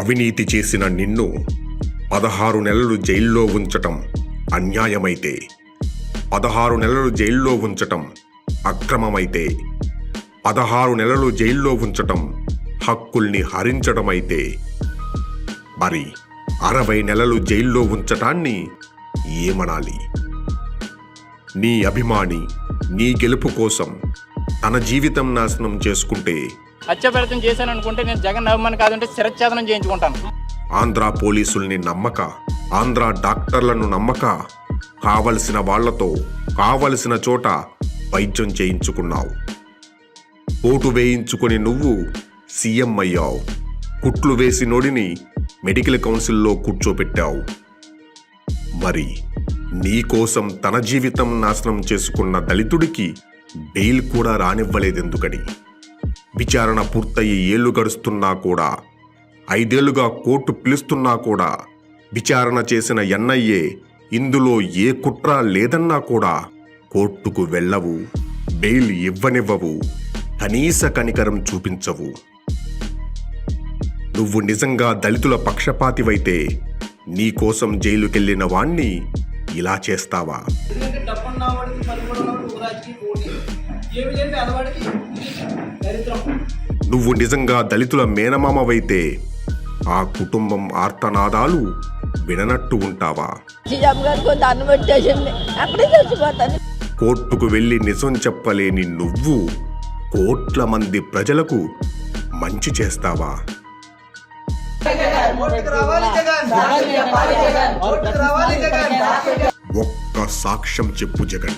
అవినీతి చేసిన నిన్ను 16 నెలలు జైల్లో ఉంచటం అన్యాయమైతే, 16 నెలలు జైల్లో ఉంచటం అక్రమమైతే, 16 నెలలు జైల్లో ఉంచటం హక్కుల్ని హరించడమైతే, మరి 60 నెలలు జైల్లో ఉంచటాన్ని ఏమనాలి? నీ అభిమాని నీ గెలుపు కోసం తన జీవితం నాశనం చేసుకుంటే, హత్యాప్రయత్నం చేశాను అనుకుంటే నేను జగన్ అభిమాని కాదంటే శిరచ్ఛేదనం చేయించుకుంటాను. ఆంధ్ర పోలీసుల్ని నమ్మక, ఆంధ్ర డాక్టర్లను నమ్మక, కావలసిన వాళ్లతో కావలసిన చోట వైద్యం చేయించుకున్నావు. ఓటు వేయించుకుని నువ్వు సీఎం అయ్యావు. కుట్లు వేసి నోడిని మెడికల్ కౌన్సిల్లో కూర్చోపెట్టావు. మరి నీకోసం తన జీవితం నాశనం చేసుకున్న దళితుడికి బెయిల్ కూడా రానివ్వలేదెందుకని? విచారణ పూర్తయి ఏళ్లు గడుస్తున్నా కూడా, 5 ఏళ్లుగా కోర్టు పిలుస్తున్నా కూడా, విచారణ చేసిన ఎన్ఐఏ ఇందులో ఏ కుట్ర లేదన్నా కూడా కోర్టుకు వెళ్ళవు, బెయిల్ ఇవ్వనివ్వవు, కనీస కనికరం చూపించవు. నువ్వు నిజంగా దళితుల పక్షపాతివైతే నీకోసం జైలుకెళ్లిన వాణ్ణి ఇలా చేస్తావా? నువ్వు నిజంగా దళితుల మేనమామవైతే ఆ కుటుంబం ఆర్తనాదాలు విననట్టు ఉంటావా? కోర్టుకు వెళ్లి నిజం చెప్పలేని నువ్వు కోట్ల మంది ప్రజలకు మంచి చేస్తావా? ఒక్క సాక్ష్యం చెప్పు జగన్.